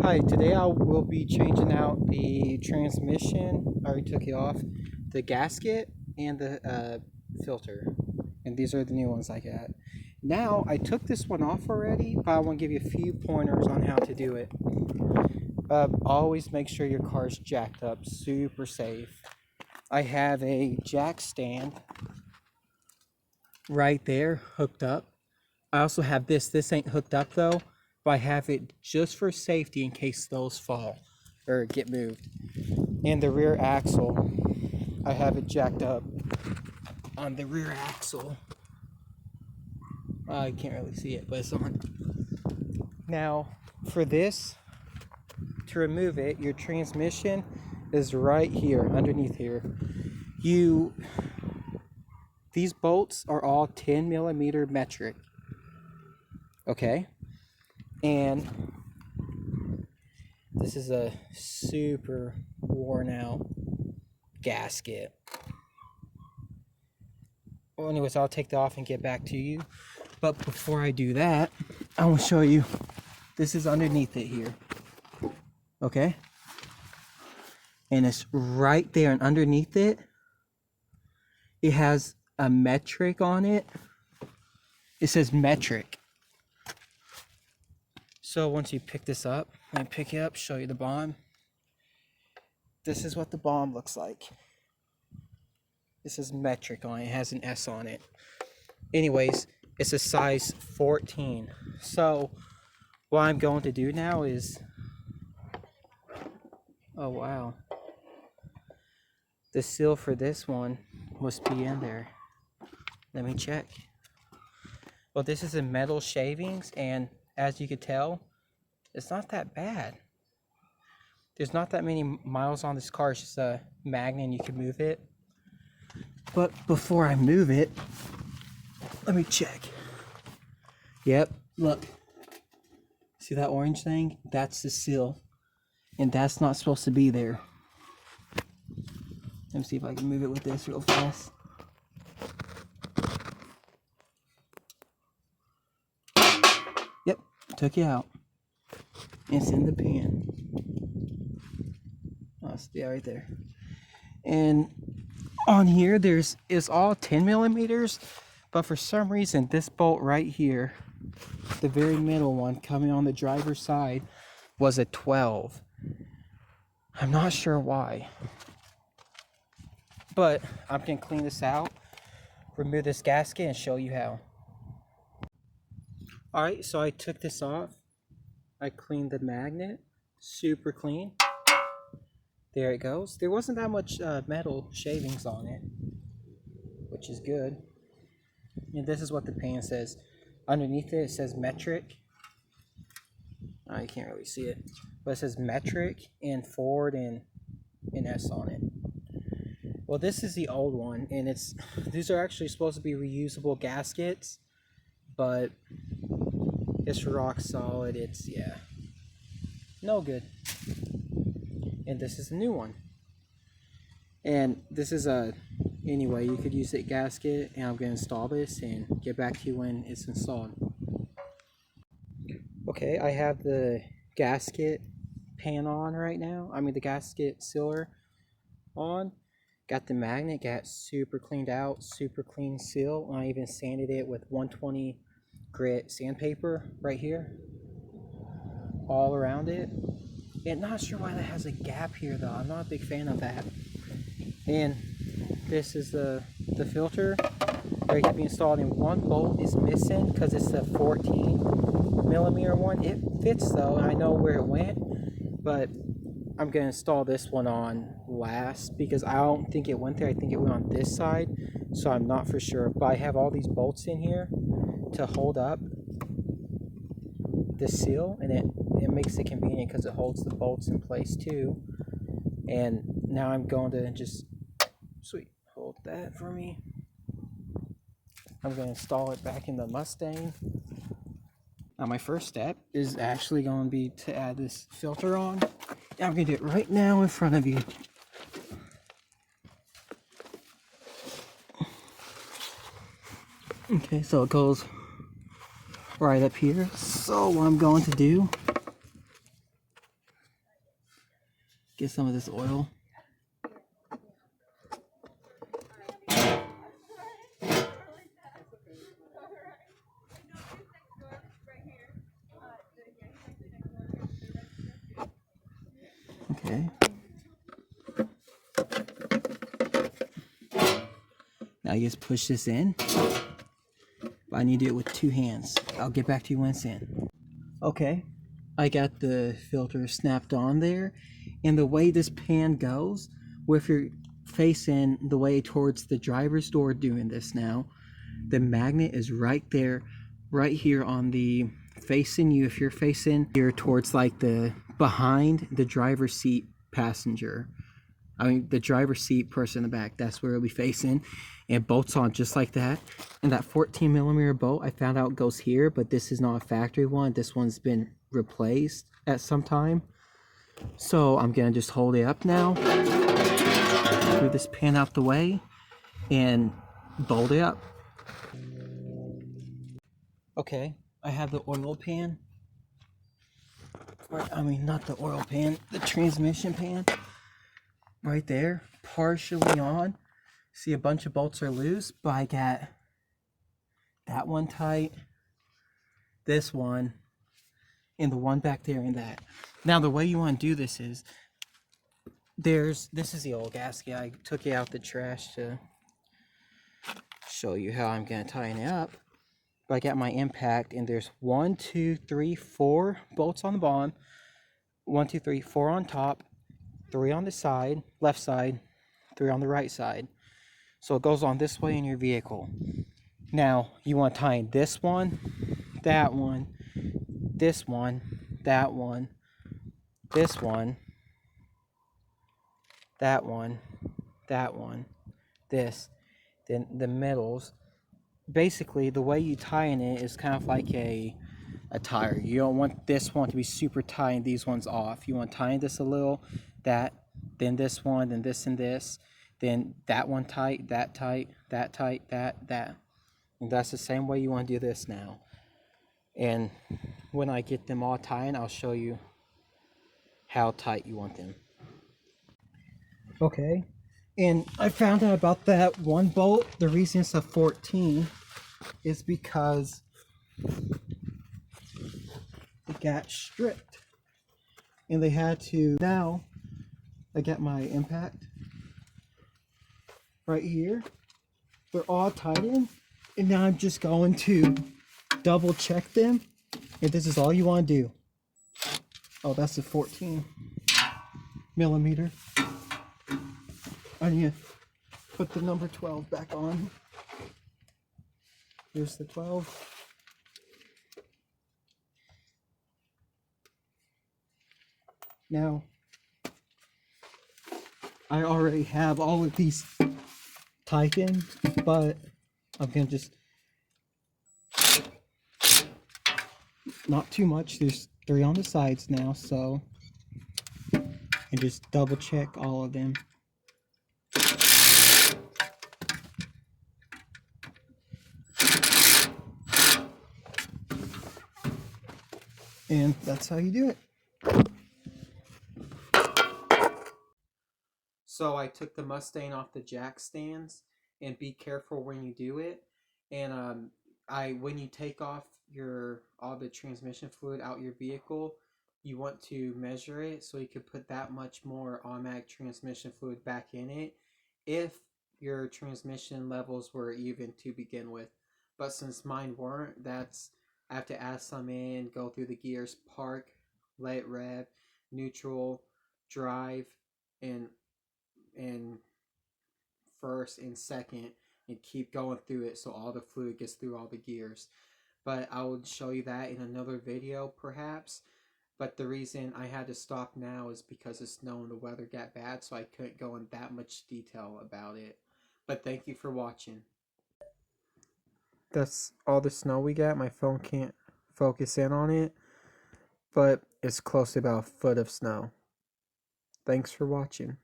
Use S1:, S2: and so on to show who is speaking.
S1: Hi, today I will be changing out the transmission. I already took it off, the gasket, and the filter. And these are the new ones I got. Now, I took this one off already, but I want to give you a few pointers on how to do it. Always make sure your car's jacked up, super safe. I have a jack stand right there hooked up. I also have this ain't hooked up though, but I have it just for safety in case those fall or get moved. And the rear axle, I have it jacked up on the rear axle. I can't really see it, but it's on. Now, for this, to remove it, your transmission is right here, underneath here. These bolts are all 10 millimeter metric. Okay, and this is a super worn out gasket. Well, anyways, I'll take that off and get back to you. But before I do that, I want to show you. This is underneath it here. Okay, and it's right there, and underneath it, it has a metric on it. It says metric. So once you pick this up, and pick it up, show you the bomb. This is what the bomb looks like. This is metric on it. It has an S on it. Anyways, it's a size 14. So what I'm going to do now is, oh wow, the seal for this one must be in there. Let me check. Well, this is in metal shavings, and as you can tell, it's not that bad. There's not that many miles on this car. It's just a magnet and you can move it. But before I move it, let me check. Yep, look. See that orange thing? That's the seal. And that's not supposed to be there. Let me see if I can move it with this real fast. Yep, took it out. It's in the pan. Oh, it's right there. And on here, it's all 10 millimeters, but for some reason, this bolt right here, the very middle one coming on the driver's side, was a 12. I'm not sure why, but I'm gonna clean this out, remove this gasket, and show you how. All right, so I took this off. I cleaned the magnet, super clean. There it goes. There wasn't that much metal shavings on it, which is good. And this is what the pan says. Underneath it, it says metric. Oh, you can't really see it, but it says metric and Ford and an S on it. Well, this is the old one, and these are actually supposed to be reusable gaskets, but it's rock solid. It's, yeah, no good. And this is a new one. And this is anyway, you could use it gasket, and I'm gonna install this and get back to you when it's installed. Okay, I have the gasket pan on right now. I mean the gasket sealer on. Got the magnet, got super cleaned out, super clean seal. I even sanded it with 120 grit sandpaper right here, all around it. And not sure why that has a gap here though. I'm not a big fan of that. And this is the filter ready to be installed, and one bolt is missing because it's a 14 millimeter one. It fits though, and I know where it went, but I'm gonna install this one on last because I don't think it went there. I think it went on this side, so I'm not for sure. But I have all these bolts in here to hold up the seal, and it makes it convenient because it holds the bolts in place too. And now I'm going to just hold that for me. I'm going to install it back in the Mustang. Now my first step is actually going to be to add this filter on. I'm going to do it right now in front of you. Okay, so it goes right up here. So what I'm going to do Get some of this oil. Okay. Now you just push this in. I need to do it with 2 hands. I'll get back to you when it's in. Okay, I got the filter snapped on there, and the way this pan goes, if you're facing the way towards the driver's door doing this now, the magnet is right there, right here on the facing you. If you're facing here towards like the behind the driver's seat passenger, I mean the driver's seat person in the back, that's where it'll be facing, and bolts on just like that. And that 14mm bolt, I found out goes here, but this is not a factory one. This one's been replaced at some time. So I'm gonna just hold it up now, move this pan out the way, and bolt it up. Okay, I have the oil pan. I mean, not the oil pan, the transmission pan. Right there, partially on. See, a bunch of bolts are loose, but I got that one tight, this one, and the one back there and that. Now, the way you want to do this is, this is the old gasket. I took it out the trash to show you how I'm going to tighten it up. But I got my impact, and there's 1, 2, 3, 4 bolts on the bottom, 1, 2, 3, 4 on top, 3 on the side, left side, 3 on the right side. So it goes on this way in your vehicle. Now, you want to tighten this one, that one, this one, that one, this one, that one, that one, this, then the middles. Basically, the way you tighten it is kind of like a tire. You don't want this one to be super tight and these ones off. You want to tighten this a little, that, then this one, then this and this, then that one tight, that tight, that tight, that. And that's the same way you want to do this now. And when I get them all tightened, I'll show you how tight you want them. Okay, and I found out about that one bolt. The reason it's a 14 is because it got stripped and they had to. Now I got my impact right here. They're all tightened, and now I'm just going to double check them, and this is all you want to do. Oh, that's a 14mm. I need to put the number 12 back on. Here's the 12. Now, I already have all of these tightened, but I'm gonna just, not too much. There's 3 on the sides now, so, and just double check all of them. And that's how you do it. So I took the Mustang off the jack stands, and be careful when you do it. And when you take off all the transmission fluid out your vehicle, you want to measure it so you can put that much more automatic transmission fluid back in it if your transmission levels were even to begin with. But since mine weren't, I have to add some in, go through the gears, park, let it rev, neutral, drive, and first and second, and keep going through it so all the fluid gets through all the gears. But I will show you that in another video perhaps. But the reason I had to stop now is because of snow and the weather got bad, so I couldn't go in that much detail about it. But thank you for watching. That's all the snow we got. My phone can't focus in on it, but it's close to about a foot of snow. Thanks for watching.